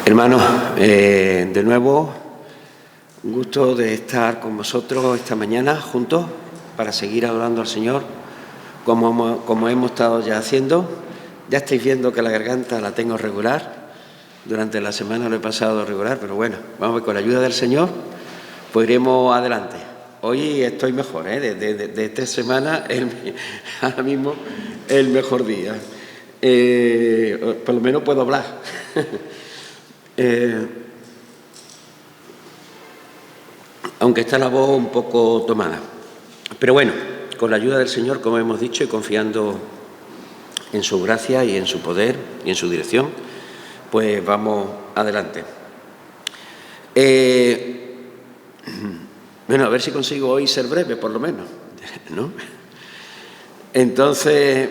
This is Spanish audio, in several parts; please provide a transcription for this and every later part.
Hermanos, de nuevo, un gusto de estar con vosotros esta mañana juntos para seguir adorando al Señor como hemos estado ya haciendo. Ya estáis viendo que la garganta la tengo regular. Durante la semana lo he pasado regular, pero bueno, vamos a ver, con la ayuda del Señor pues iremos adelante. Hoy estoy mejor, de esta semana ahora mismo es el mejor día. Por lo menos puedo hablar. Aunque está la voz un poco tomada. Pero bueno, con la ayuda del Señor, como hemos dicho, y confiando en su gracia y en su poder y en su dirección, pues vamos adelante. Bueno, a ver si consigo hoy ser breve, por lo menos, ¿no? Entonces,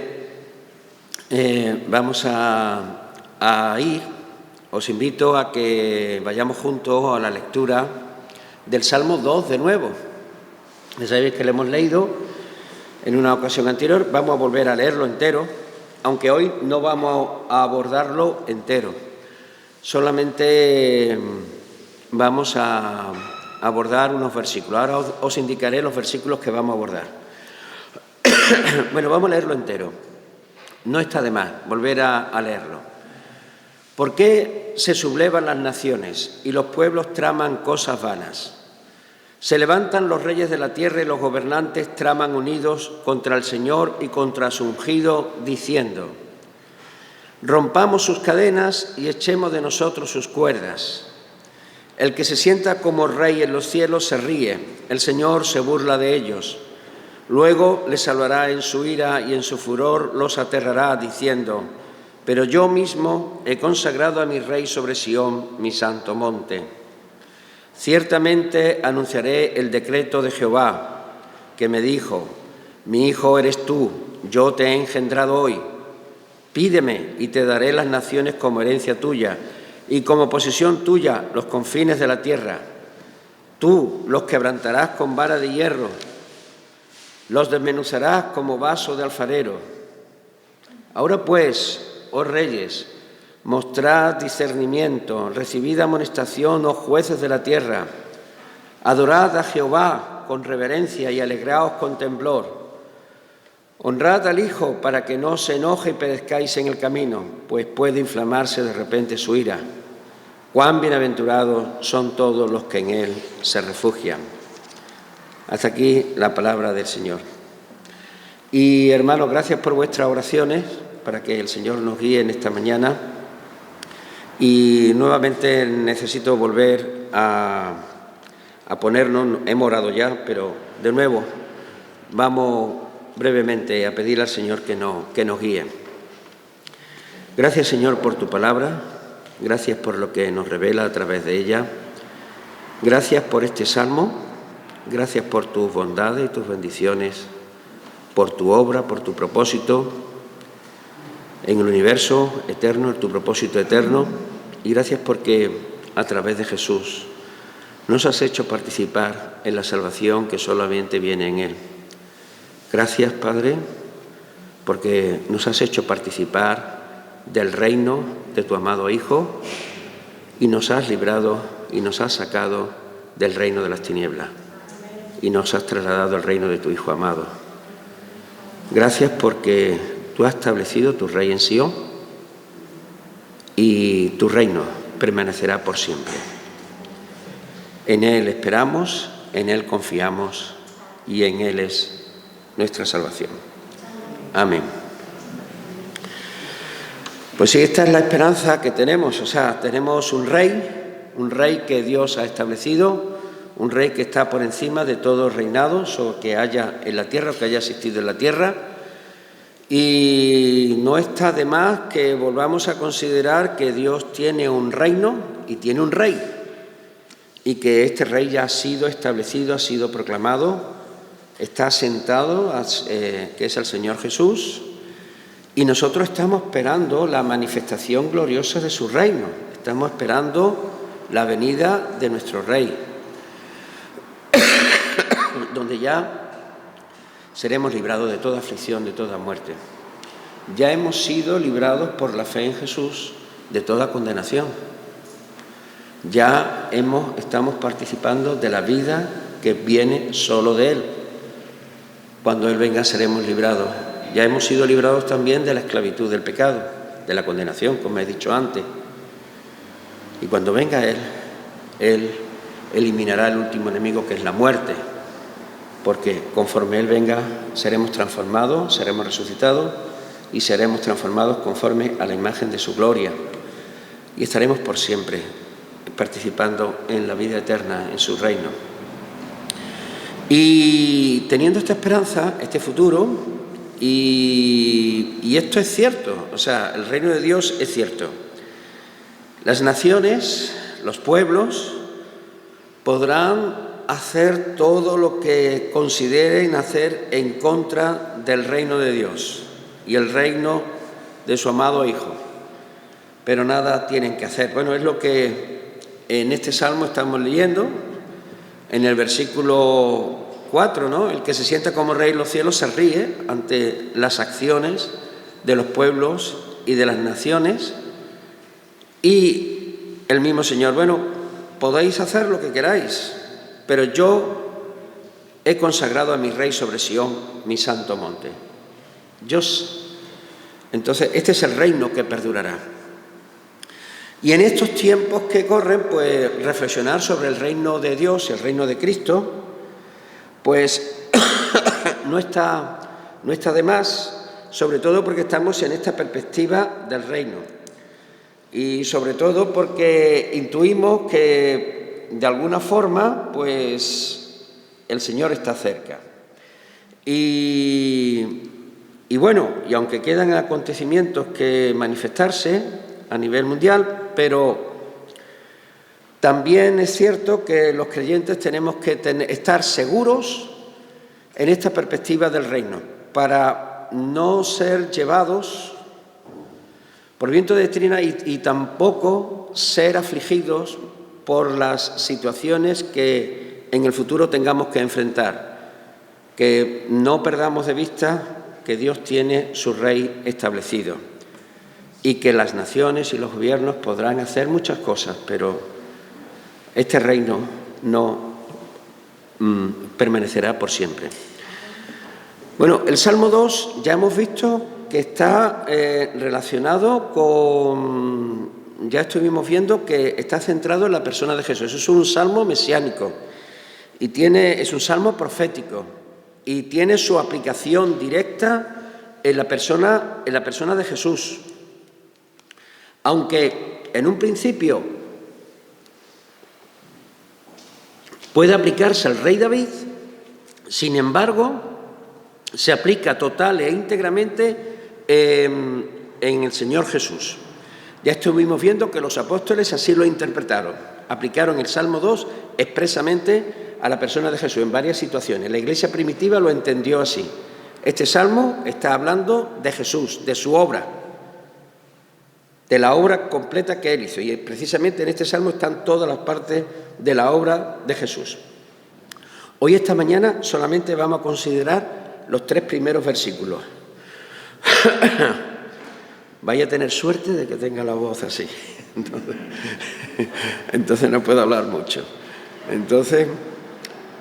vamos a ir. Os invito a que vayamos juntos a la lectura del Salmo 2 de nuevo. Ya sabéis que lo hemos leído en una ocasión anterior. Vamos a volver a leerlo entero, aunque hoy no vamos a abordarlo entero. Solamente vamos a abordar unos versículos. Ahora os indicaré los versículos que vamos a abordar. Bueno, vamos a leerlo entero. No está de más volver a leerlo. ¿Por qué se sublevan las naciones y los pueblos traman cosas vanas? Se levantan los reyes de la tierra y los gobernantes traman unidos contra el Señor y contra su ungido, diciendo: rompamos sus cadenas y echemos de nosotros sus cuerdas. El que se sienta como rey en los cielos se ríe, el Señor se burla de ellos. Luego les salvará en su ira y en su furor los aterrará, diciendo: pero yo mismo he consagrado a mi rey sobre Sión, mi santo monte. Ciertamente anunciaré el decreto de Jehová, que me dijo: mi hijo eres tú, yo te he engendrado hoy. Pídeme y te daré las naciones como herencia tuya, y como posesión tuya los confines de la tierra. Tú los quebrantarás con vara de hierro, los desmenuzarás como vaso de alfarero. Ahora pues, oh reyes, mostrad discernimiento, recibid amonestación, oh jueces de la tierra. Adorad a Jehová con reverencia y alegraos con temblor. Honrad al Hijo para que no se enoje y perezcáis en el camino, pues puede inflamarse de repente su ira. Cuán bienaventurados son todos los que en Él se refugian. Hasta aquí la palabra del Señor. Y hermanos, gracias por vuestras oraciones, para que el Señor nos guíe en esta mañana. Y nuevamente necesito volver a ponernos, hemos orado ya, pero de nuevo vamos brevemente a pedir al Señor que nos guíe. Gracias, Señor, por tu palabra, gracias por lo que nos revela a través de ella, gracias por este salmo, gracias por tus bondades y tus bendiciones, por tu obra, por tu propósito en el universo eterno, en tu propósito eterno, y gracias porque a través de Jesús nos has hecho participar en la salvación que solamente viene en Él. Gracias, Padre, porque nos has hecho participar del reino de tu amado Hijo y nos has librado y nos has sacado del reino de las tinieblas y nos has trasladado al reino de tu Hijo amado. Gracias porque tú has establecido tu rey en Sión y tu reino permanecerá por siempre. En Él esperamos, en Él confiamos y en Él es nuestra salvación. Amén. Pues sí, esta es la esperanza que tenemos. O sea, tenemos un rey que Dios ha establecido, un rey que está por encima de todo reinado que haya en la tierra o que haya existido en la tierra. Y no está de más que volvamos a considerar que Dios tiene un reino y tiene un rey, y que este rey ya ha sido establecido, ha sido proclamado, está sentado, que es el Señor Jesús, y nosotros estamos esperando la manifestación gloriosa de su reino, estamos esperando la venida de nuestro rey, donde ya seremos librados de toda aflicción, de toda muerte. Ya hemos sido librados por la fe en Jesús de toda condenación. Ya estamos participando de la vida que viene solo de Él. Cuando Él venga seremos librados. Ya hemos sido librados también de la esclavitud del pecado, de la condenación, como he dicho antes. Y cuando venga Él eliminará el último enemigo, que es la muerte, porque conforme Él venga seremos transformados, seremos resucitados y seremos transformados conforme a la imagen de su gloria. Y estaremos por siempre participando en la vida eterna, en su reino. Y teniendo esta esperanza, este futuro, y esto es cierto, o sea, el reino de Dios es cierto. Las naciones, los pueblos, podrán hacer todo lo que consideren hacer en contra del reino de Dios y el reino de su amado Hijo, pero nada tienen que hacer. Bueno, es lo que en este salmo estamos leyendo, en el versículo 4, ¿no? El que se sienta como rey en los cielos se ríe ante las acciones de los pueblos y de las naciones. Y el mismo Señor, bueno, podéis hacer lo que queráis, pero yo he consagrado a mi rey sobre Sión, mi santo monte. Entonces, este es el reino que perdurará. Y en estos tiempos que corren, pues reflexionar sobre el reino de Dios, el reino de Cristo, pues no está de más, sobre todo porque estamos en esta perspectiva del reino. Y sobre todo porque intuimos que de alguna forma, pues el Señor está cerca. Y bueno, y aunque quedan acontecimientos que manifestarse a nivel mundial, pero también es cierto que los creyentes tenemos que estar seguros en esta perspectiva del reino, para no ser llevados por viento de doctrina y tampoco ser afligidos por las situaciones que en el futuro tengamos que enfrentar. Que no perdamos de vista que Dios tiene su rey establecido y que las naciones y los gobiernos podrán hacer muchas cosas, pero este reino no permanecerá por siempre. Bueno, el Salmo 2 ya hemos visto que está relacionado con... Ya estuvimos viendo que está centrado en la persona de Jesús. Es un salmo mesiánico y es un salmo profético y tiene su aplicación directa en la persona de Jesús. Aunque en un principio puede aplicarse al rey David, sin embargo, se aplica total e íntegramente en el Señor Jesús. Ya estuvimos viendo que los apóstoles así lo interpretaron. Aplicaron el Salmo 2 expresamente a la persona de Jesús en varias situaciones. La Iglesia primitiva lo entendió así. Este Salmo está hablando de Jesús, de su obra, de la obra completa que Él hizo. Y precisamente en este Salmo están todas las partes de la obra de Jesús. Hoy, esta mañana, solamente vamos a considerar los 3 primeros versículos. Vaya a tener suerte de que tenga la voz así. Entonces no puedo hablar mucho. Entonces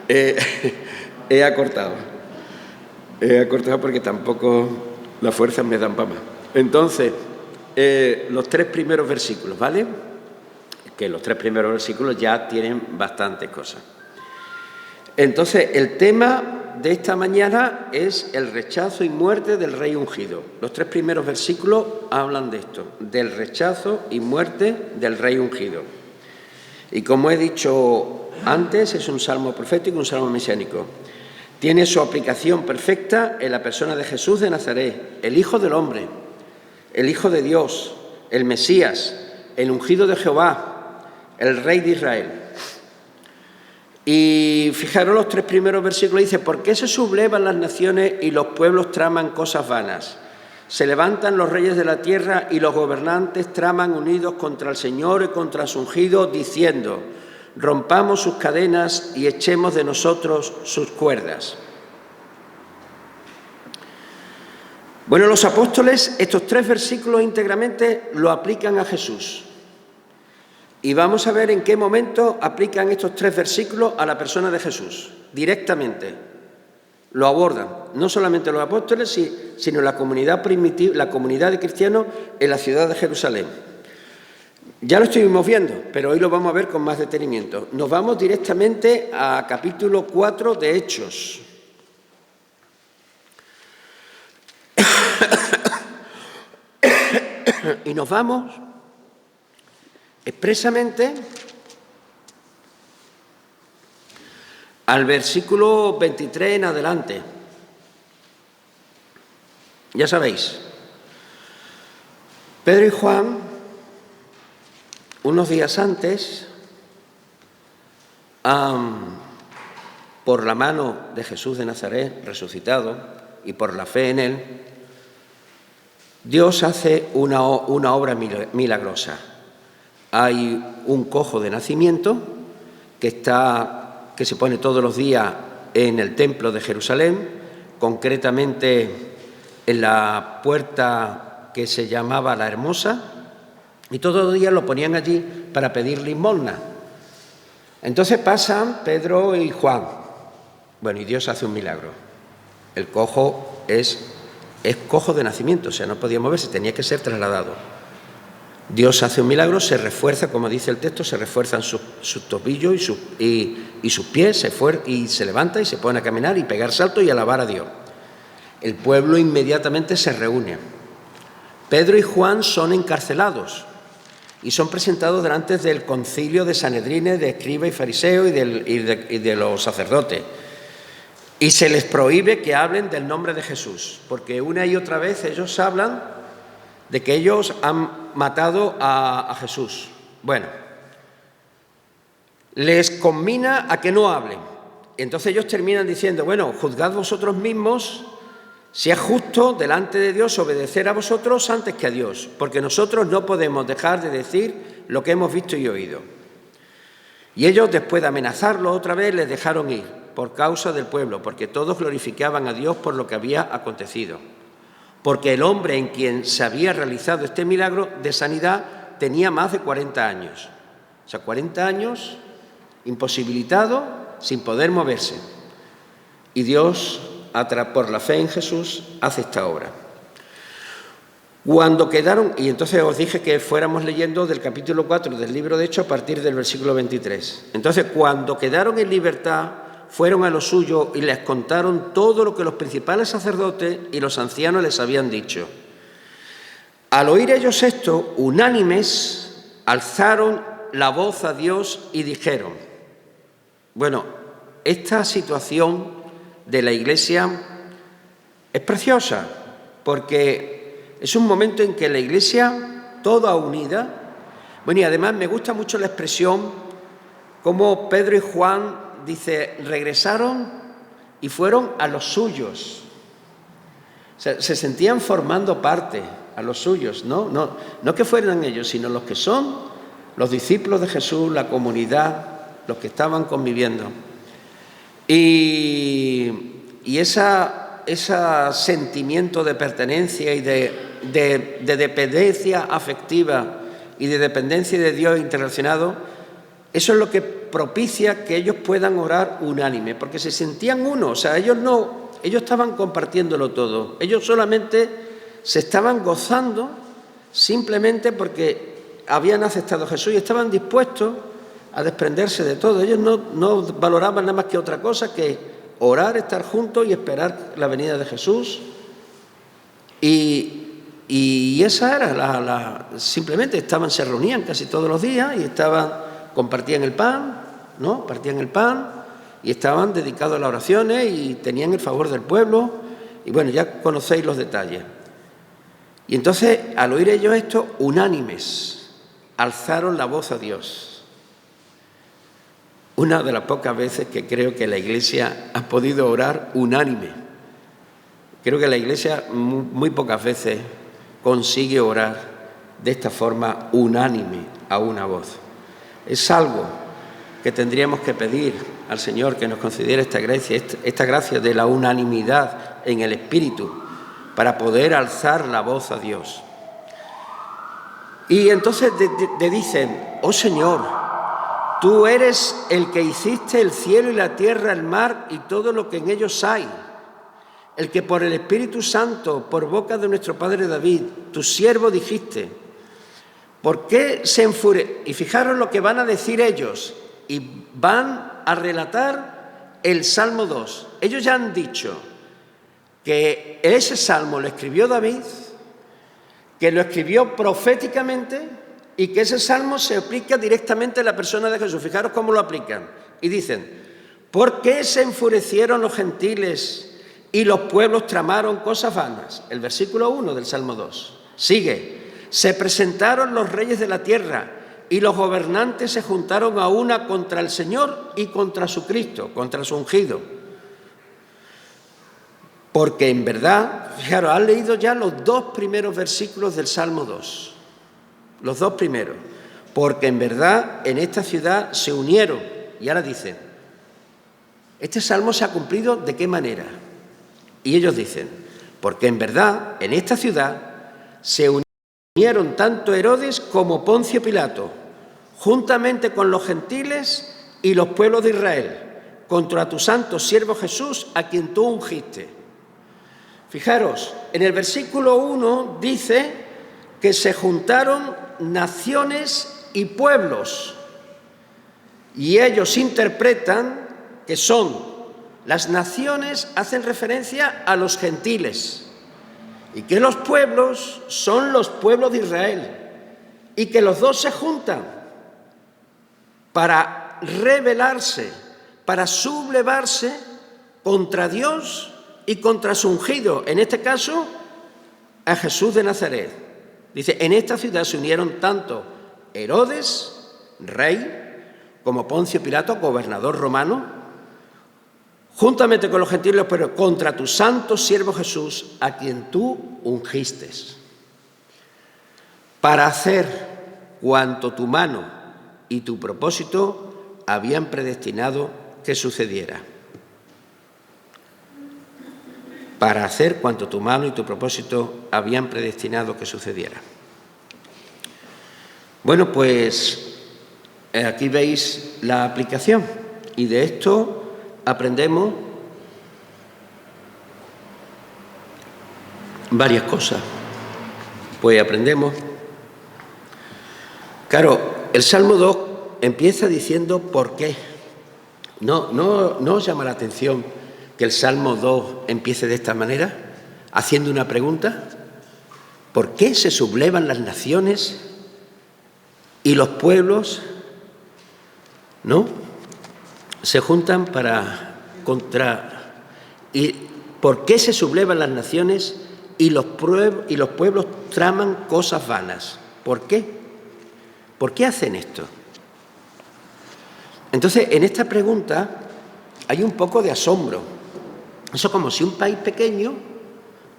he acortado. Porque tampoco las fuerzas me dan para más. Entonces, los 3 primeros versículos, ¿vale? Que los 3 primeros versículos ya tienen bastantes cosas. Entonces, el tema de esta mañana es el rechazo y muerte del rey ungido. Los 3 primeros versículos hablan de esto, del rechazo y muerte del rey ungido. Y como he dicho antes, es un salmo profético, un salmo mesiánico. Tiene su aplicación perfecta en la persona de Jesús de Nazaret, el Hijo del Hombre, el Hijo de Dios, el Mesías, el ungido de Jehová, el Rey de Israel. Y fijaros los 3 primeros versículos, dice: ¿por qué se sublevan las naciones y los pueblos traman cosas vanas? Se levantan los reyes de la tierra y los gobernantes traman unidos contra el Señor y contra su ungido, diciendo: rompamos sus cadenas y echemos de nosotros sus cuerdas. Bueno, los apóstoles estos 3 versículos íntegramente lo aplican a Jesús. Y vamos a ver en qué momento aplican estos 3 versículos a la persona de Jesús, directamente. Lo abordan, no solamente los apóstoles, sino la comunidad primitiva, la comunidad de cristianos en la ciudad de Jerusalén. Ya lo estuvimos viendo, pero hoy lo vamos a ver con más detenimiento. Nos vamos directamente a capítulo 4 de Hechos. Y nos vamos expresamente al versículo 23 en adelante. Ya sabéis, Pedro y Juan, unos días antes, por la mano de Jesús de Nazaret resucitado y por la fe en él, Dios hace una obra milagrosa. Hay un cojo de nacimiento que se pone todos los días en el templo de Jerusalén, concretamente en la puerta que se llamaba La Hermosa, y todos los días lo ponían allí para pedir limosna. Entonces pasan Pedro y Juan. Bueno, y Dios hace un milagro. El cojo es cojo de nacimiento, o sea, no podía moverse, tenía que ser trasladado. Dios hace un milagro, se refuerza, como dice el texto, se refuerzan sus tobillos y sus pies, y se levanta y se pone a caminar y pegar saltos y alabar a Dios. El pueblo inmediatamente se reúne. Pedro y Juan son encarcelados y son presentados delante del concilio de Sanedrines, de escribas y fariseos y de los sacerdotes. Y se les prohíbe que hablen del nombre de Jesús, porque una y otra vez ellos hablan de que ellos han matado a Jesús. Bueno, les conmina a que no hablen. Entonces ellos terminan diciendo, bueno, juzgad vosotros mismos si es justo delante de Dios obedecer a vosotros antes que a Dios, porque nosotros no podemos dejar de decir lo que hemos visto y oído. Y ellos, después de amenazarlo otra vez, les dejaron ir por causa del pueblo, porque todos glorificaban a Dios por lo que había acontecido. Porque el hombre en quien se había realizado este milagro de sanidad tenía más de 40 años. O sea, 40 años imposibilitado, sin poder moverse. Y Dios, por la fe en Jesús, hace esta obra. Cuando quedaron, y entonces os dije que fuéramos leyendo del capítulo 4 del libro de Hechos a partir del versículo 23. Entonces, cuando quedaron en libertad, fueron a los suyos y les contaron todo lo que los principales sacerdotes y los ancianos les habían dicho. Al oír ellos esto, unánimes, alzaron la voz a Dios y dijeron, bueno, esta situación de la Iglesia es preciosa, porque es un momento en que la Iglesia, toda unida, bueno, y además me gusta mucho la expresión como Pedro y Juan dice, regresaron y fueron a los suyos. O sea, se sentían formando parte a los suyos, no que fueran ellos, sino los que son los discípulos de Jesús, la comunidad, los que estaban conviviendo. Y ese sentimiento de pertenencia y de dependencia afectiva y de dependencia de Dios interrelacionado, eso es lo que propicia que ellos puedan orar unánime, porque se sentían uno, o sea, ellos estaban compartiéndolo todo, ellos solamente se estaban gozando simplemente porque habían aceptado a Jesús y estaban dispuestos a desprenderse de todo. Ellos no valoraban nada más que otra cosa que orar, estar juntos y esperar la venida de Jesús. Y esa era simplemente se reunían casi todos los días y compartían el pan, ¿no? Partían el pan y estaban dedicados a las oraciones y tenían el favor del pueblo. Y bueno, ya conocéis los detalles. Y entonces, al oír ellos esto, unánimes, alzaron la voz a Dios. Una de las pocas veces que creo que la Iglesia ha podido orar unánime. Creo que la Iglesia muy pocas veces consigue orar de esta forma unánime a una voz. Es algo que tendríamos que pedir al Señor que nos concediera esta gracia de la unanimidad en el Espíritu para poder alzar la voz a Dios. Y entonces le dicen: oh Señor, tú eres el que hiciste el cielo y la tierra, el mar y todo lo que en ellos hay, el que por el Espíritu Santo, por boca de nuestro padre David, tu siervo, dijiste. ¿Por qué se enfurecen? Y fijaros lo que van a decir ellos, y van a relatar el Salmo 2. Ellos ya han dicho que ese salmo lo escribió David, que lo escribió proféticamente y que ese salmo se aplica directamente a la persona de Jesús. Fijaros cómo lo aplican. Y dicen: ¿por qué se enfurecieron los gentiles y los pueblos tramaron cosas vanas? El versículo 1 del Salmo 2. Sigue: se presentaron los reyes de la tierra y los gobernantes se juntaron a una contra el Señor y contra su Cristo, contra su ungido. Porque en verdad, fijaros, han leído ya los 2 primeros versículos del Salmo 2. Los 2 primeros. Porque en verdad en esta ciudad se unieron. Y ahora dicen: ¿este salmo se ha cumplido de qué manera? Y ellos dicen: porque en verdad en esta ciudad se unieron tanto Herodes como Poncio Pilato, juntamente con los gentiles y los pueblos de Israel, contra tu santo siervo Jesús, a quien tú ungiste. Fijaros, en el versículo 1 dice que se juntaron naciones y pueblos, y ellos interpretan que son las naciones, hacen referencia a los gentiles, y que los pueblos son los pueblos de Israel, y que los dos se juntan para rebelarse, para sublevarse contra Dios y contra su ungido, en este caso a Jesús de Nazaret. Dice: en esta ciudad se unieron tanto Herodes, rey, como Poncio Pilato, gobernador romano, juntamente con los gentiles, pero contra tu santo siervo Jesús, a quien tú ungiste, para hacer cuanto tu mano y tu propósito habían predestinado que sucediera. Para hacer cuanto tu mano y tu propósito habían predestinado que sucediera. Bueno, pues aquí veis la aplicación, y de esto aprendemos varias cosas. Pues aprendemos, claro, el Salmo 2 empieza diciendo ¿por qué? ¿No os llama la atención que el Salmo 2 empiece de esta manera, haciendo una pregunta? ¿Por qué se sublevan las naciones y los pueblos, no? Se juntan ¿Y por qué se sublevan las naciones y los pueblos traman cosas vanas? ¿Por qué? ¿Por qué hacen esto? Entonces, en esta pregunta hay un poco de asombro. Eso es como si un país pequeño,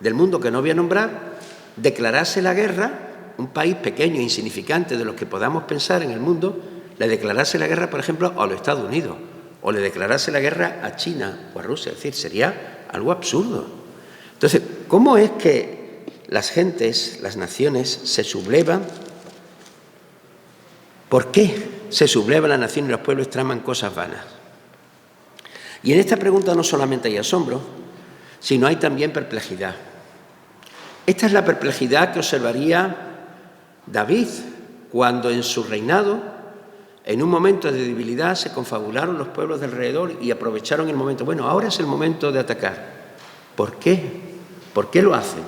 del mundo que no voy a nombrar, declarase la guerra, un país pequeño e insignificante de los que podamos pensar en el mundo, le declarase la guerra, por ejemplo, a los Estados Unidos, o le declarase la guerra a China o a Rusia. Es decir, sería algo absurdo. Entonces, ¿cómo es que las gentes, las naciones, se sublevan? ¿Por qué se sublevan las naciones y los pueblos traman cosas vanas? Y en esta pregunta no solamente hay asombro, sino hay también perplejidad. Esta es la perplejidad que observaría David cuando en su reinado, en un momento de debilidad, se confabularon los pueblos de alrededor y aprovecharon el momento. Bueno, ahora es el momento de atacar. ¿Por qué? ¿Por qué lo hacen?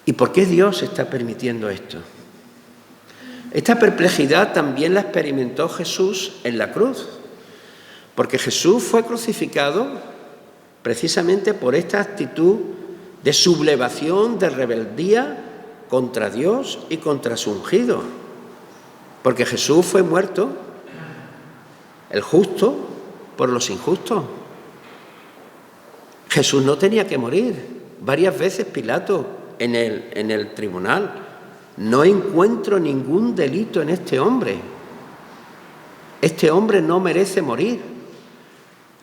¿Y por qué Dios está permitiendo esto? Esta perplejidad también la experimentó Jesús en la cruz, porque Jesús fue crucificado precisamente por esta actitud de sublevación, de rebeldía contra Dios y contra su ungido. Porque Jesús fue muerto, el justo, por los injustos. Jesús no tenía que morir. Varias veces Pilato en el tribunal: no encuentro ningún delito en este hombre. Este hombre no merece morir.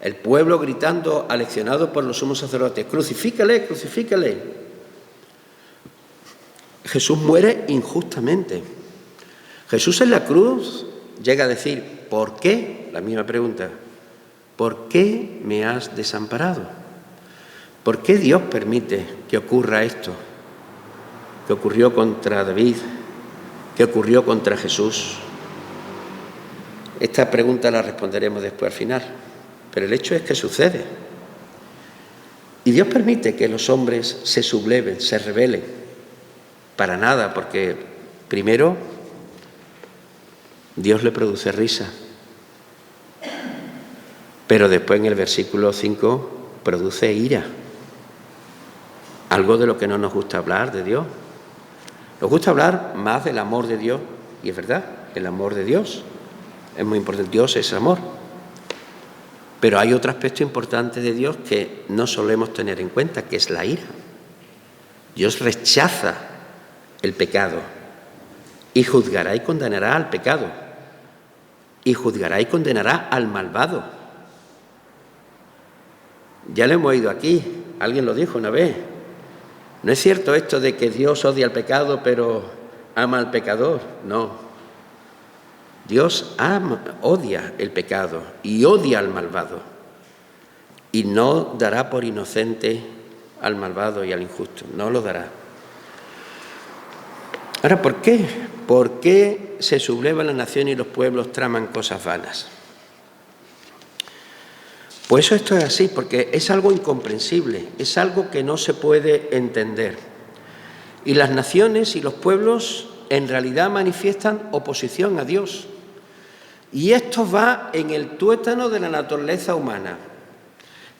El pueblo gritando, aleccionado por los sumos sacerdotes: crucifícale, crucifícale. Jesús muere injustamente. Jesús en la cruz llega a decir, ¿por qué? La misma pregunta. ¿Por qué me has desamparado? ¿Por qué Dios permite que ocurra esto? ¿Qué ocurrió contra David? ¿Qué ocurrió contra Jesús? Esta pregunta la responderemos después al final, pero el hecho es que sucede. Y Dios permite que los hombres se subleven, se rebelen. Para nada, porque primero Dios le produce risa, pero después en el versículo 5 produce ira. Algo de lo que no nos gusta hablar de Dios. Nos gusta hablar más del amor de Dios, y es verdad, el amor de Dios es muy importante. Dios es amor. Pero hay otro aspecto importante de Dios que no solemos tener en cuenta, que es la ira. Dios rechaza el pecado y juzgará y condenará al pecado y juzgará y condenará al malvado. Ya lo hemos oído aquí, alguien lo dijo una vez. No es cierto esto de que Dios odia el pecado pero ama al pecador, no. Dios odia el pecado y odia al malvado y no dará por inocente al malvado y al injusto, no lo dará. Ahora, ¿por qué? ¿Por qué se sublevan las naciones y los pueblos traman cosas vanas? Pues esto es así, porque es algo incomprensible, es algo que no se puede entender. Y las naciones y los pueblos en realidad manifiestan oposición a Dios. Y esto va en el tuétano de la naturaleza humana.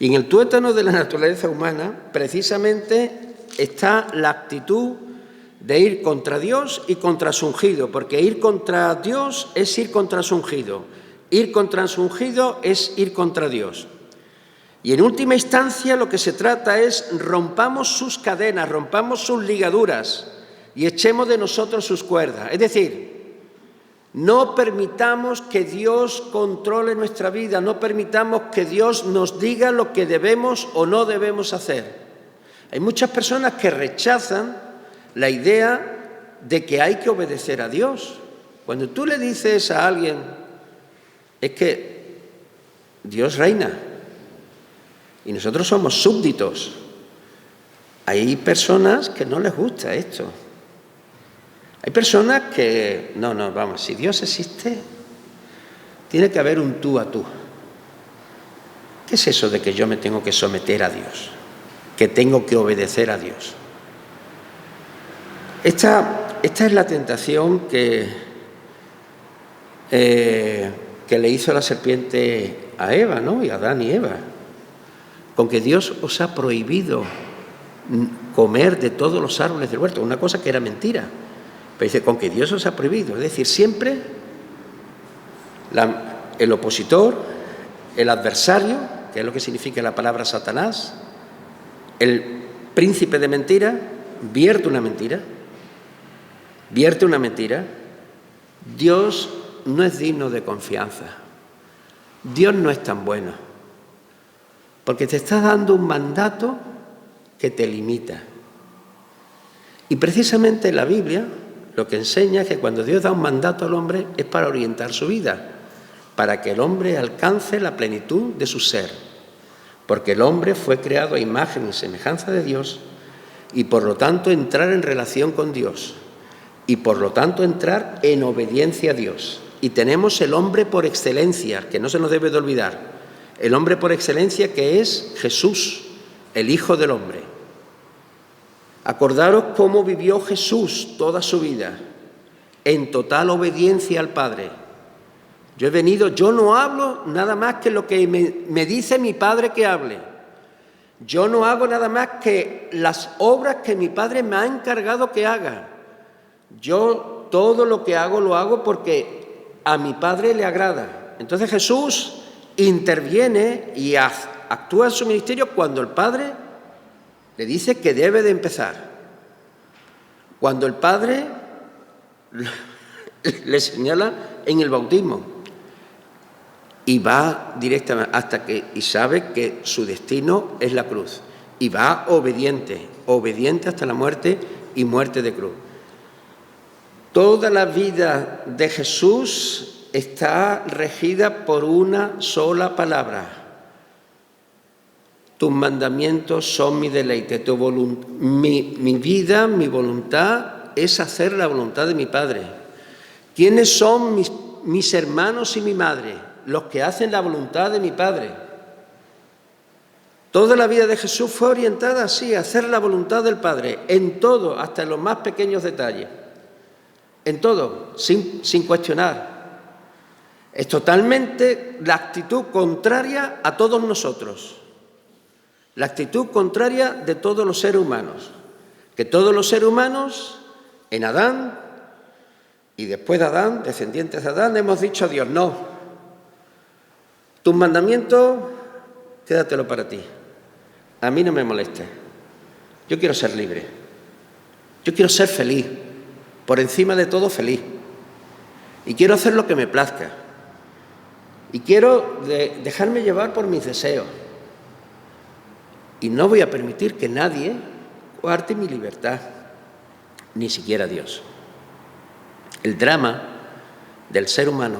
Y en el tuétano de la naturaleza humana, precisamente, está la actitud de ir contra Dios y contra su ungido, porque ir contra Dios es ir contra su ungido. Ir contra su ungido es ir contra Dios. Y en última instancia lo que se trata es rompamos sus cadenas, rompamos sus ligaduras y echemos de nosotros sus cuerdas. Es decir, no permitamos que Dios controle nuestra vida, no permitamos que Dios nos diga lo que debemos o no debemos hacer. Hay muchas personas que rechazan la idea de que hay que obedecer a Dios. Cuando tú le dices a alguien, es que Dios reina y nosotros somos súbditos, hay personas que no les gusta esto. Hay personas que, vamos, si Dios existe, tiene que haber un tú a tú. ¿Qué es eso de que yo me tengo que someter a Dios? Que tengo que obedecer a Dios. Esta es la tentación que le hizo la serpiente a Eva, ¿no? Y a Adán y Eva. Con que Dios os ha prohibido comer de todos los árboles del huerto. Una cosa que era mentira. Pero dice, con que Dios os ha prohibido. Es decir, siempre el opositor, el adversario, que es lo que significa la palabra Satanás, el príncipe de mentira, vierte una mentira. Dios no es digno de confianza. Dios no es tan bueno. Porque te está dando un mandato que te limita. Y precisamente la Biblia lo que enseña es que cuando Dios da un mandato al hombre es para orientar su vida, para que el hombre alcance la plenitud de su ser. Porque el hombre fue creado a imagen y semejanza de Dios y por lo tanto entrar en relación con Dios y por lo tanto entrar en obediencia a Dios. Y tenemos el hombre por excelencia, que no se nos debe de olvidar, el hombre por excelencia que es Jesús, el Hijo del Hombre. Acordaros cómo vivió Jesús toda su vida, en total obediencia al Padre. Yo no hablo nada más que lo que me dice mi Padre que hable. Yo no hago nada más que las obras que mi Padre me ha encargado que haga. Yo todo lo que hago lo hago porque a mi Padre le agrada. Entonces Jesús interviene y actúa en su ministerio cuando el Padre le dice que debe de empezar. Cuando el Padre le señala en el bautismo y va directamente y sabe que su destino es la cruz y va obediente hasta la muerte y muerte de cruz. Toda la vida de Jesús está regida por una sola palabra. Tus mandamientos son mi deleite. Mi vida, mi voluntad es hacer la voluntad de mi Padre. ¿Quiénes son mis hermanos y mi madre? Los que hacen la voluntad de mi Padre. Toda la vida de Jesús fue orientada así, a hacer la voluntad del Padre, en todo, hasta en los más pequeños detalles. En todo, sin cuestionar. Es totalmente la actitud contraria a todos nosotros. La actitud contraria de todos los seres humanos. Que todos los seres humanos, en Adán, y después de Adán, descendientes de Adán, hemos dicho a Dios, no. Tus mandamientos, quédatelo para ti. A mí no me molestes. Yo quiero ser libre. Yo quiero ser feliz. Por encima de todo feliz. Y quiero hacer lo que me plazca. Y quiero dejarme llevar por mis deseos. Y no voy a permitir que nadie coarte mi libertad, ni siquiera Dios. El drama del ser humano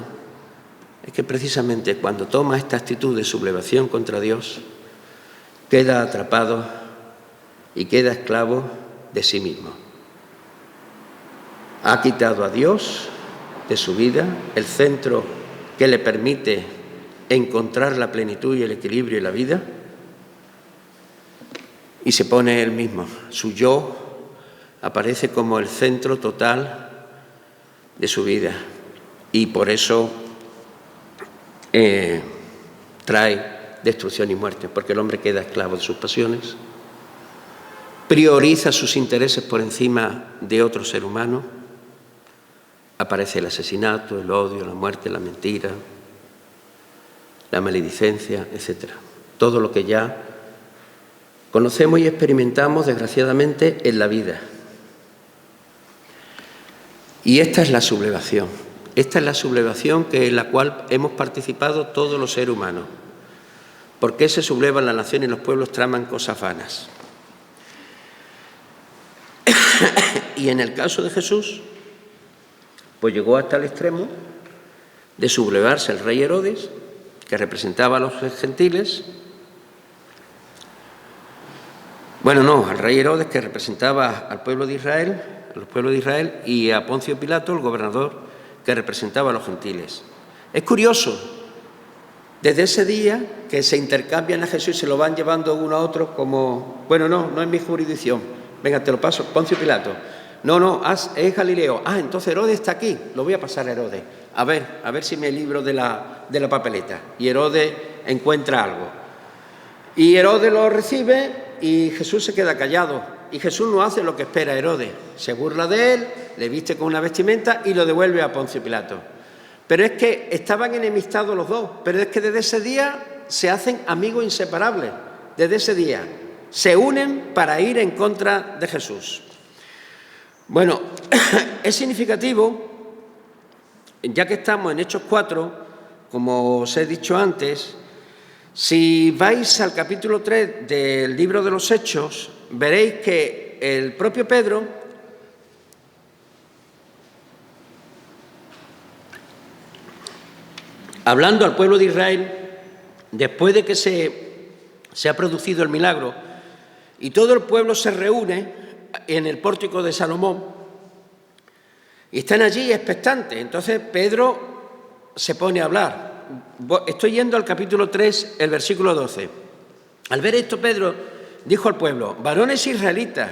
es que precisamente cuando toma esta actitud de sublevación contra Dios, queda atrapado y queda esclavo de sí mismo. Ha quitado a Dios de su vida, el centro que le permite encontrar la plenitud y el equilibrio y la vida, y se pone él mismo. Su yo aparece como el centro total de su vida y por eso trae destrucción y muerte, porque el hombre queda esclavo de sus pasiones, prioriza sus intereses por encima de otro ser humano, aparece el asesinato, el odio, la muerte, la mentira, la maledicencia, etc. Todo lo que ya conocemos y experimentamos, desgraciadamente, en la vida. Y esta es la sublevación. Esta es la sublevación en la cual hemos participado todos los seres humanos. ¿Por qué se sublevan las naciones y los pueblos traman cosas vanas? Y en el caso de Jesús, pues llegó hasta el extremo de sublevarse el rey Herodes, que representaba a los gentiles. Bueno, no, al rey Herodes, que representaba al pueblo de Israel, a los pueblos de Israel, y a Poncio Pilato, el gobernador, que representaba a los gentiles. Es curioso, desde ese día que se intercambian a Jesús y se lo van llevando uno a otro como, bueno, no es mi jurisdicción, venga, te lo paso, Poncio Pilato. No, es Galileo. Entonces Herodes está aquí, lo voy a pasar a Herodes. A ver si me libro de la papeleta. Y Herodes encuentra algo. Y Herodes lo recibe y Jesús se queda callado. Y Jesús no hace lo que espera Herodes. Se burla de él, le viste con una vestimenta y lo devuelve a Poncio Pilato. Pero es que estaban enemistados los dos. Pero es que desde ese día se hacen amigos inseparables. Desde ese día se unen para ir en contra de Jesús. Bueno, es significativo, ya que estamos en Hechos 4, como os he dicho antes, si vais al capítulo 3 del libro de los Hechos, veréis que el propio Pedro hablando al pueblo de Israel, después de que se ha producido el milagro y todo el pueblo se reúne en el pórtico de Salomón y están allí expectantes. Entonces Pedro se pone a hablar. Estoy yendo al capítulo 3, el versículo 12. Al ver esto, Pedro dijo al pueblo: varones israelitas,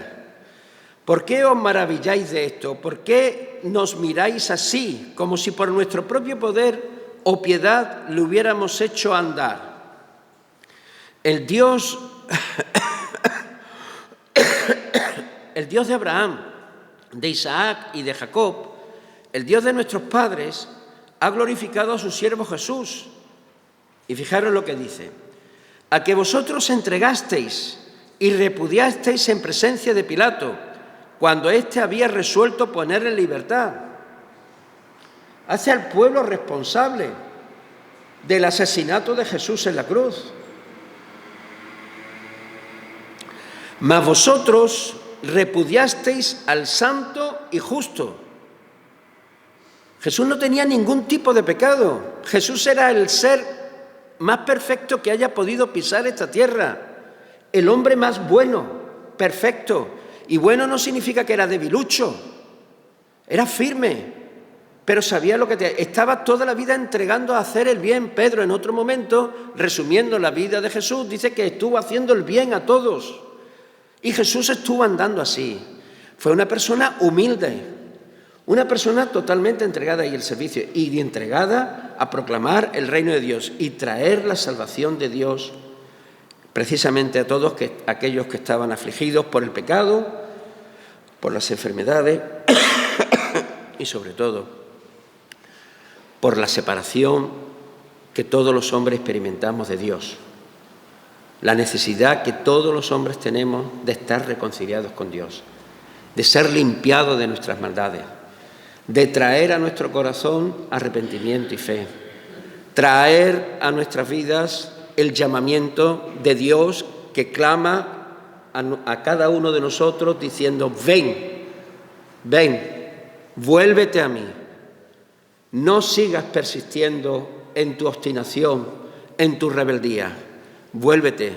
¿por qué os maravilláis de esto? ¿Por qué nos miráis así, como si por nuestro propio poder o piedad le hubiéramos hecho andar? El Dios de Abraham, de Isaac y de Jacob, el Dios de nuestros padres, ha glorificado a su siervo Jesús. Y fijaros lo que dice: a que vosotros entregasteis y repudiasteis en presencia de Pilato, cuando éste había resuelto ponerle en libertad. Hace al pueblo responsable del asesinato de Jesús en la cruz. Mas vosotros repudiasteis al santo y justo Jesús no tenía ningún tipo de pecado. Jesús era el ser más perfecto que haya podido pisar esta tierra. El hombre más bueno, perfecto. Y bueno no significa que era debilucho. Era firme, pero sabía lo que estaba toda la vida entregando a hacer el bien. Pedro, en otro momento, resumiendo la vida de Jesús, dice que estuvo haciendo el bien a todos. Y Jesús estuvo andando así. Fue una persona humilde, una persona totalmente entregada y el servicio, y entregada a proclamar el reino de Dios y traer la salvación de Dios precisamente a todos aquellos que estaban afligidos por el pecado, por las enfermedades y sobre todo por la separación que todos los hombres experimentamos de Dios. La necesidad que todos los hombres tenemos de estar reconciliados con Dios, de ser limpiados de nuestras maldades, de traer a nuestro corazón arrepentimiento y fe, traer a nuestras vidas el llamamiento de Dios que clama a cada uno de nosotros diciendo: ven, ven, vuélvete a mí, no sigas persistiendo en tu obstinación, en tu rebeldía, vuélvete,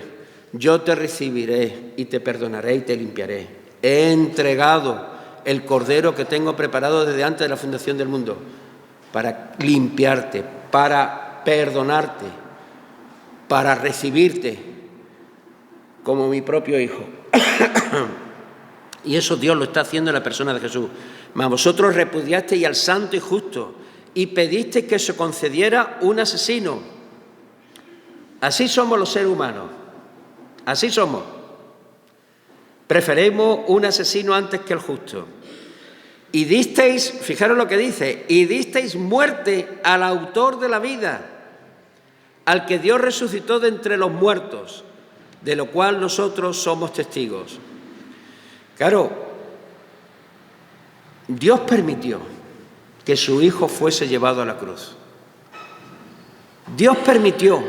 yo te recibiré y te perdonaré y te limpiaré. He entregado el Cordero que tengo preparado desde antes de la fundación del mundo para limpiarte, para perdonarte, para recibirte como mi propio Hijo. Y eso Dios lo está haciendo en la persona de Jesús. Mas vosotros repudiasteis al santo y justo y pedisteis que se concediera un asesino. Así somos los seres humanos. Así somos. Preferimos un asesino antes que el justo. Y disteis, fijaros lo que dice, y disteis muerte al autor de la vida, al que Dios resucitó de entre los muertos, de lo cual nosotros somos testigos. Claro, Dios permitió que su Hijo fuese llevado a la cruz. Dios permitió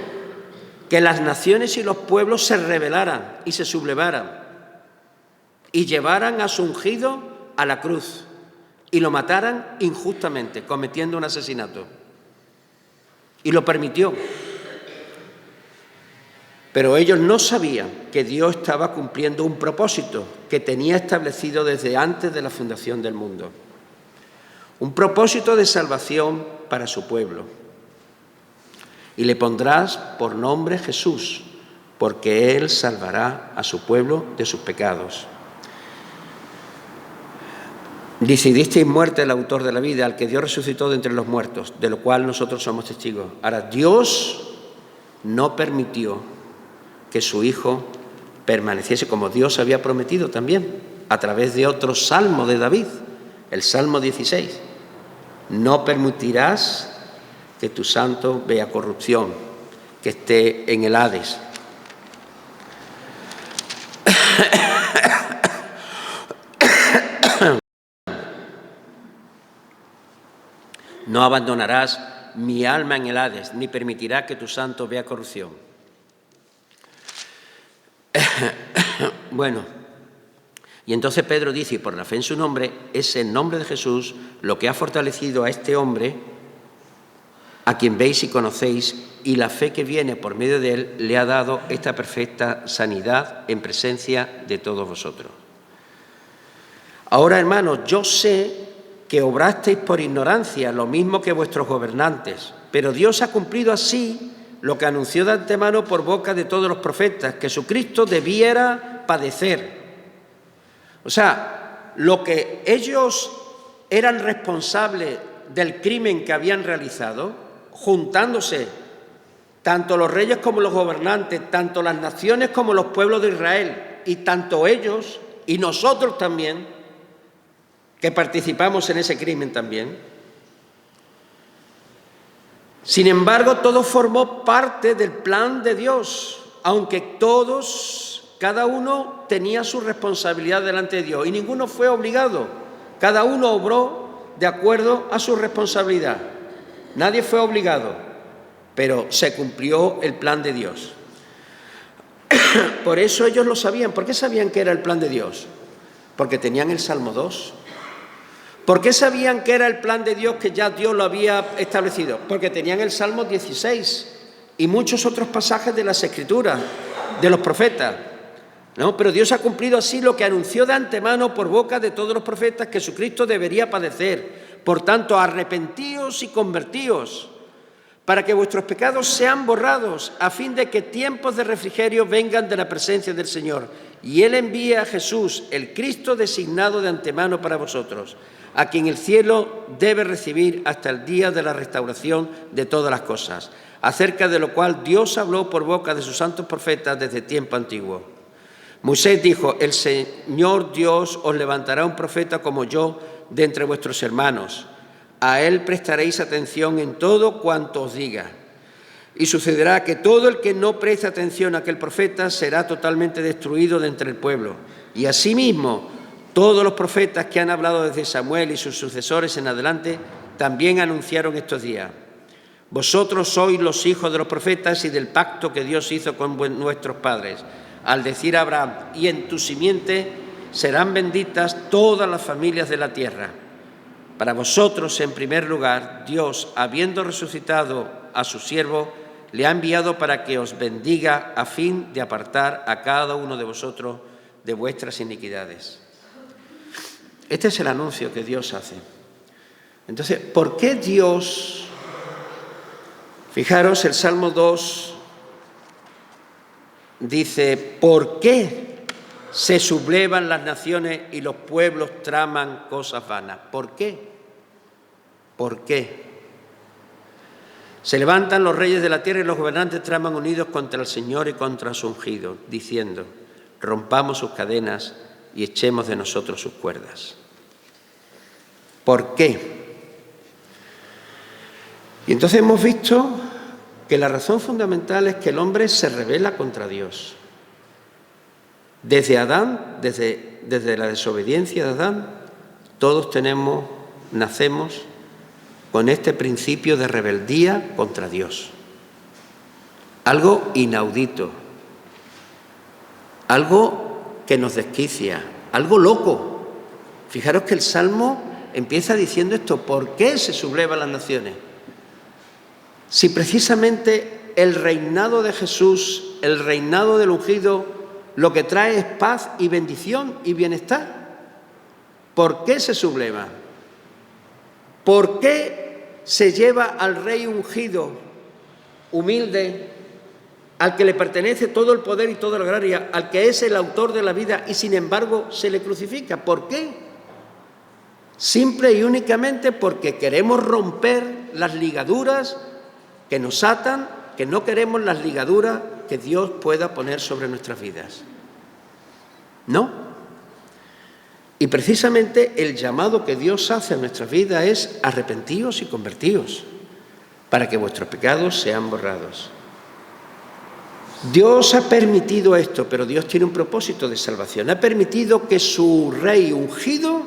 que las naciones y los pueblos se rebelaran y se sublevaran y llevaran a su ungido a la cruz y lo mataran injustamente, cometiendo un asesinato. Y lo permitió. Pero ellos no sabían que Dios estaba cumpliendo un propósito que tenía establecido desde antes de la fundación del mundo. Un propósito de salvación para su pueblo. Y le pondrás por nombre Jesús, porque Él salvará a su pueblo de sus pecados. Dice: y disteis muerte al autor de la vida, al que Dios resucitó de entre los muertos, de lo cual nosotros somos testigos. Ahora, Dios no permitió que su Hijo permaneciese, como Dios había prometido también, a través de otro salmo de David, el Salmo 16. No permitirás que tu santo vea corrupción, que esté en el Hades. No abandonarás mi alma en el Hades, ni permitirás que tu santo vea corrupción. Bueno, y entonces Pedro dice, y por la fe en su nombre, es el nombre de Jesús lo que ha fortalecido a este hombre, a quien veis y conocéis, y la fe que viene por medio de él le ha dado esta perfecta sanidad en presencia de todos vosotros. Ahora, hermanos, yo sé que obrasteis por ignorancia, lo mismo que vuestros gobernantes, pero Dios ha cumplido así lo que anunció de antemano por boca de todos los profetas, que Jesucristo debiera padecer. O sea, lo que ellos eran responsables del crimen que habían realizado, juntándose tanto los reyes como los gobernantes, tanto las naciones como los pueblos de Israel, y tanto ellos y nosotros también, que participamos en ese crimen también. Sin embargo, todo formó parte del plan de Dios, aunque todos, cada uno tenía su responsabilidad delante de Dios y ninguno fue obligado. Cada uno obró de acuerdo a su responsabilidad. Nadie fue obligado, pero se cumplió el plan de Dios. Por eso ellos lo sabían. ¿Por qué sabían que era el plan de Dios? Porque tenían el Salmo 2. ¿Por qué sabían que era el plan de Dios, que ya Dios lo había establecido? Porque tenían el Salmo 16 y muchos otros pasajes de las Escrituras, de los profetas, ¿no? Pero Dios ha cumplido así lo que anunció de antemano por boca de todos los profetas, que Jesucristo debería padecer. Por tanto, arrepentíos y convertíos, para que vuestros pecados sean borrados, a fin de que tiempos de refrigerio vengan de la presencia del Señor. Y Él envía a Jesús, el Cristo designado de antemano para vosotros, a quien el cielo debe recibir hasta el día de la restauración de todas las cosas, acerca de lo cual Dios habló por boca de sus santos profetas desde tiempo antiguo. Moisés dijo: el Señor Dios os levantará un profeta como yo de entre vuestros hermanos. A él prestaréis atención en todo cuanto os diga. Y sucederá que todo el que no preste atención a aquel profeta será totalmente destruido de entre el pueblo. Y asimismo, todos los profetas que han hablado desde Samuel y sus sucesores en adelante también anunciaron estos días. Vosotros sois los hijos de los profetas y del pacto que Dios hizo con nuestros padres, al decir a Abraham: y en tu simiente serán benditas todas las familias de la tierra. Para vosotros, en primer lugar, Dios, habiendo resucitado a su siervo, le ha enviado para que os bendiga, a fin de apartar a cada uno de vosotros de vuestras iniquidades. Este es el anuncio que Dios hace. Entonces, ¿por qué Dios? Fijaros, el Salmo 2 dice: ¿por qué se sublevan las naciones y los pueblos traman cosas vanas? ¿Por qué? ¿Por qué? Se levantan los reyes de la tierra y los gobernantes traman unidos contra el Señor y contra su ungido, diciendo: rompamos sus cadenas y echemos de nosotros sus cuerdas. ¿Por qué? Y entonces hemos visto que la razón fundamental es que el hombre se rebela contra Dios. Desde Adán, desde la desobediencia de Adán, todos nacemos con este principio de rebeldía contra Dios. Algo inaudito, algo que nos desquicia, algo loco. Fijaros que el Salmo empieza diciendo esto: ¿por qué se sublevan las naciones? Si precisamente el reinado de Jesús, el reinado del ungido, lo que trae es paz y bendición y bienestar. ¿Por qué se subleva? ¿Por qué se lleva al rey ungido, humilde, al que le pertenece todo el poder y toda la gloria, al que es el autor de la vida, y sin embargo se le crucifica? ¿Por qué? Simple y únicamente porque queremos romper las ligaduras que nos atan, que no queremos las ligaduras que Dios pueda poner sobre nuestras vidas. ¿No? Y precisamente el llamado que Dios hace a nuestras vidas es: arrepentíos y convertíos, para que vuestros pecados sean borrados. Dios ha permitido esto, pero Dios tiene un propósito de salvación. Ha permitido que su rey ungido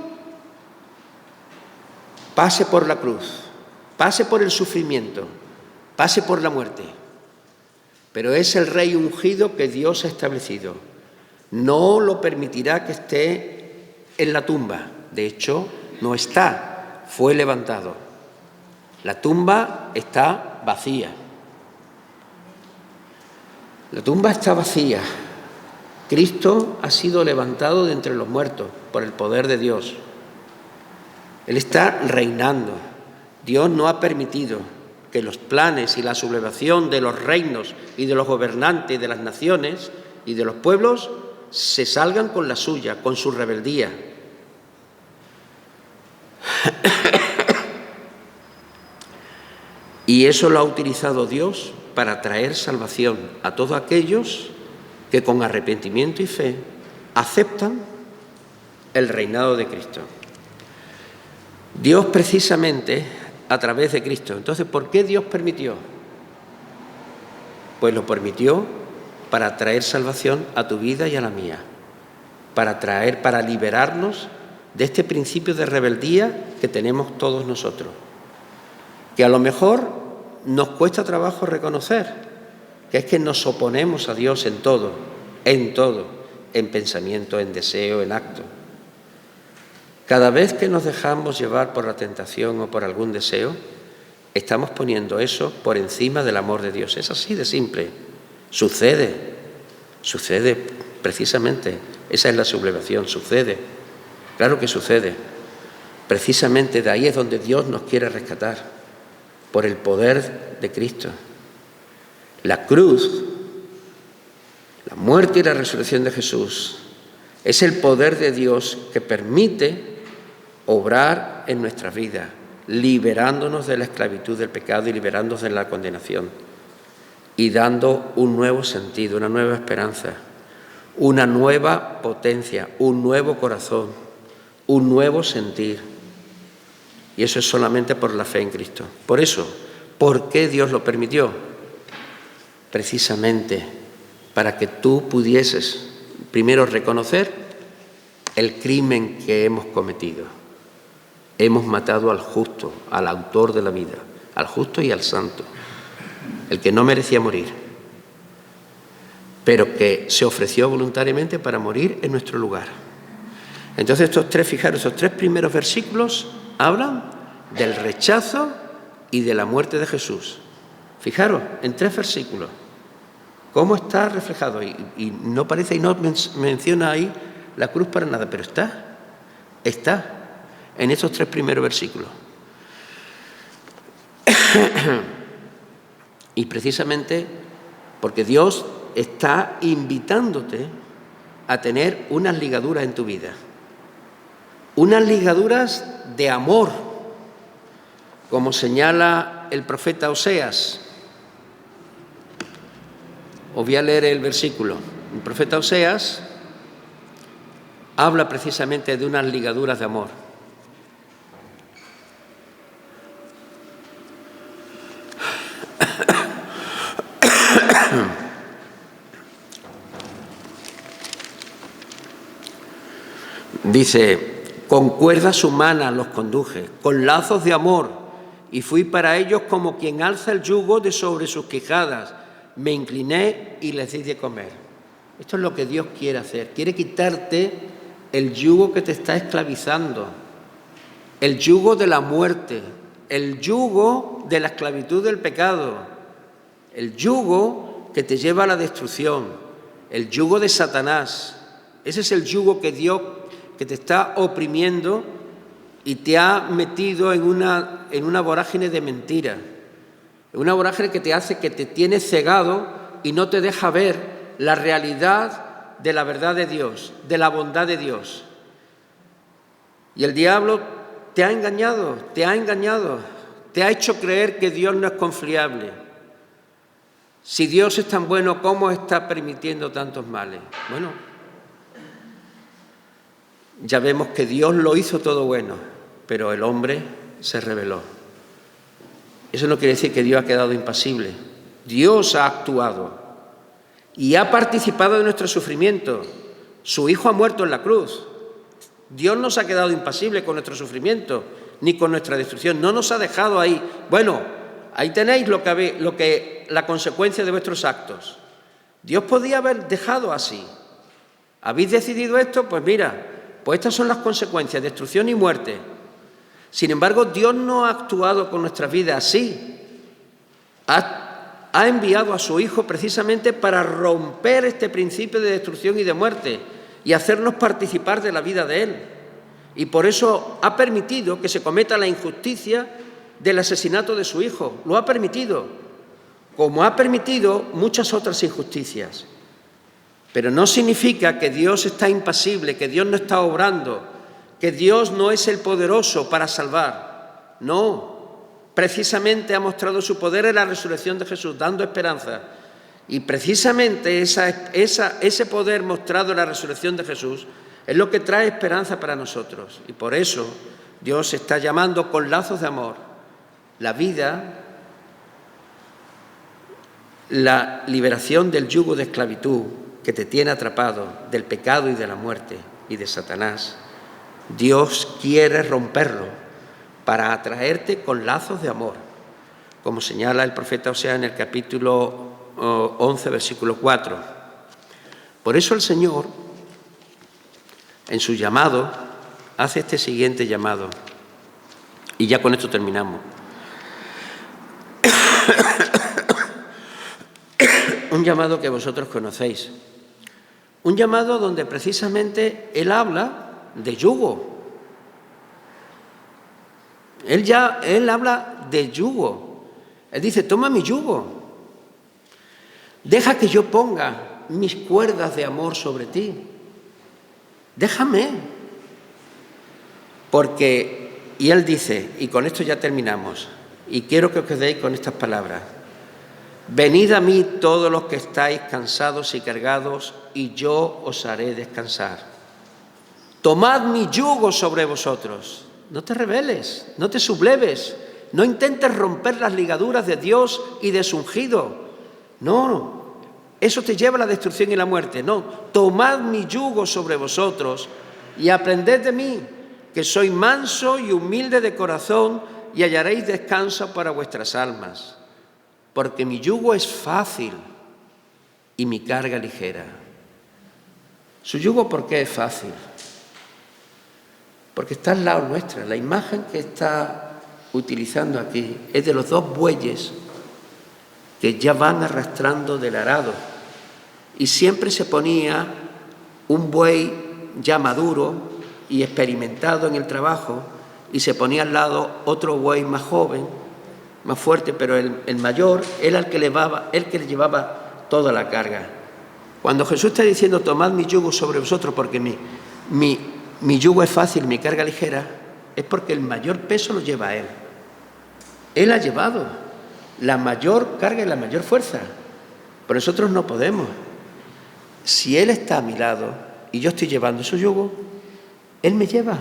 pase por la cruz, pase por el sufrimiento, pase por la muerte. Pero es el rey ungido que Dios ha establecido. No lo permitirá que esté en la tumba. De hecho, no está, fue levantado. La tumba está vacía. La tumba está vacía. Cristo ha sido levantado de entre los muertos por el poder de Dios. Él está reinando. Dios no ha permitido que los planes y la sublevación de los reinos y de los gobernantes de las naciones y de los pueblos se salgan con la suya, con su rebeldía. Y eso lo ha utilizado Dios para traer salvación a todos aquellos que con arrepentimiento y fe aceptan el reinado de Cristo. Dios precisamente a través de Cristo. Entonces, ¿por qué Dios permitió? Pues lo permitió para traer salvación a tu vida y a la mía, para liberarnos de este principio de rebeldía que tenemos todos nosotros, que a lo mejor nos cuesta trabajo reconocer, que es que nos oponemos a Dios en todo, en pensamiento, en deseo, en acto. Cada vez que nos dejamos llevar por la tentación o por algún deseo, estamos poniendo eso por encima del amor de Dios. Es así de simple. Sucede precisamente. Esa es la sublevación, sucede. Claro que sucede. Precisamente de ahí es donde Dios nos quiere rescatar, por el poder de Cristo. La cruz, la muerte y la resurrección de Jesús es el poder de Dios que permite obrar en nuestras vidas, liberándonos de la esclavitud del pecado y liberándonos de la condenación y dando un nuevo sentido, una nueva esperanza, una nueva potencia, un nuevo corazón, un nuevo sentir. Y eso es solamente por la fe en Cristo. Por eso, ¿por qué Dios lo permitió? Precisamente para que tú pudieses primero reconocer el crimen que hemos cometido. Hemos matado al justo, al autor de la vida, al justo y al santo, el que no merecía morir, pero que se ofreció voluntariamente para morir en nuestro lugar. Entonces fijaros, estos tres primeros versículos hablan del rechazo y de la muerte de Jesús. Fijaros, en 3 versículos, cómo está reflejado. Y no parece, y no menciona ahí la cruz para nada, pero está en esos 3 primeros versículos. Y precisamente porque Dios está invitándote a tener unas ligaduras en tu vida, unas ligaduras de amor, como señala el profeta Oseas. Os voy a leer el versículo. El profeta Oseas habla precisamente de unas ligaduras de amor. Dice: con cuerdas humanas los conduje, con lazos de amor, y fui para ellos como quien alza el yugo de sobre sus quijadas. Me incliné y les di de comer. Esto es lo que Dios quiere hacer. Quiere quitarte el yugo que te está esclavizando, el yugo de la muerte, el yugo de la esclavitud del pecado, el yugo que te lleva a la destrucción, el yugo de Satanás. Ese es el yugo que Dios, que te está oprimiendo y te ha metido en una vorágine de mentira, una vorágine que te hace, que te tiene cegado y no te deja ver la realidad de la verdad de Dios, de la bondad de Dios. Y el diablo te ha engañado, te ha hecho creer que Dios no es confiable. Si Dios es tan bueno, ¿cómo está permitiendo tantos males? Bueno, ya vemos que Dios lo hizo todo bueno, pero el hombre se rebeló. Eso no quiere decir que Dios ha quedado impasible. Dios ha actuado y ha participado de nuestro sufrimiento. Su Hijo ha muerto en la cruz. Dios no se ha quedado impasible con nuestro sufrimiento ni con nuestra destrucción. No nos ha dejado ahí. Bueno, ahí tenéis la consecuencia de vuestros actos. Dios podía haber dejado así. ¿Habéis decidido esto? Pues mira, pues estas son las consecuencias, destrucción y muerte. Sin embargo, Dios no ha actuado con nuestra vida así. Ha enviado a su Hijo precisamente para romper este principio de destrucción y de muerte y hacernos participar de la vida de Él. Y por eso ha permitido que se cometa la injusticia del asesinato de su Hijo. Lo ha permitido, como ha permitido muchas otras injusticias. Pero no significa que Dios está impasible, que Dios no está obrando, que Dios no es el poderoso para salvar. No, precisamente ha mostrado su poder en la resurrección de Jesús, dando esperanza. Y precisamente ese poder mostrado en la resurrección de Jesús es lo que trae esperanza para nosotros. Y por eso Dios está llamando con lazos de amor la vida, la liberación del yugo de esclavitud que te tiene atrapado, del pecado y de la muerte y de Satanás. Dios quiere romperlo para atraerte con lazos de amor, como señala el profeta Oseas en el capítulo 11, versículo 4. Por eso el Señor, en su llamado, hace este siguiente llamado. Y ya con esto terminamos. Un llamado que vosotros conocéis. Un llamado donde precisamente Él habla de yugo. Él habla de yugo. Él dice, toma mi yugo. Deja que yo ponga mis cuerdas de amor sobre ti. Déjame. Porque, y Él dice, y con esto ya terminamos, y quiero que os quedéis con estas palabras. Venid a mí todos los que estáis cansados y cargados, y yo os haré descansar. Tomad mi yugo sobre vosotros. No te rebeles, no te subleves, no intentes romper las ligaduras de Dios y de su ungido. No, eso te lleva a la destrucción y la muerte. No, tomad mi yugo sobre vosotros y aprended de mí, que soy manso y humilde de corazón, y hallaréis descanso para vuestras almas. Porque mi yugo es fácil y mi carga ligera. ¿Su yugo por qué es fácil? Porque está al lado nuestra. La imagen que está utilizando aquí es de los dos bueyes que ya van arrastrando del arado. Y siempre se ponía un buey ya maduro y experimentado en el trabajo, y se ponía al lado otro buey más joven, más fuerte, pero el mayor era el que le llevaba toda la carga. Cuando Jesús está diciendo, tomad mi yugo sobre vosotros, porque mi yugo es fácil, mi carga ligera, es porque el mayor peso lo lleva Él. Él ha llevado la mayor carga y la mayor fuerza, pero nosotros no podemos. Si Él está a mi lado y yo estoy llevando su yugo, Él me lleva.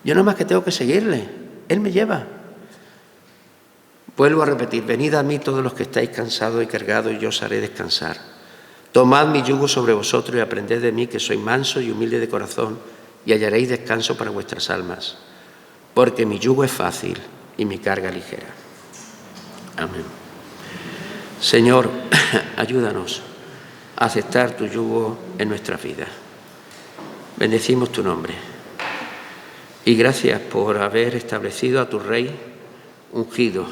Yo nada más que tengo que seguirle, Él me lleva. Vuelvo a repetir, venid a mí todos los que estáis cansados y cargados, y yo os haré descansar. Tomad mi yugo sobre vosotros y aprended de mí, que soy manso y humilde de corazón, y hallaréis descanso para vuestras almas, porque mi yugo es fácil y mi carga ligera. Amén. Señor, ayúdanos a aceptar tu yugo en nuestras vidas. Bendecimos tu nombre. Y gracias por haber establecido a tu Rey ungido,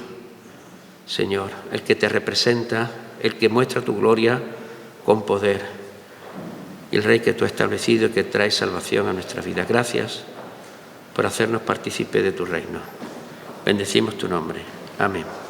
Señor, el que te representa, el que muestra tu gloria con poder, el Rey que tú has establecido y que trae salvación a nuestras vidas. Gracias por hacernos partícipes de tu reino. Bendecimos tu nombre. Amén.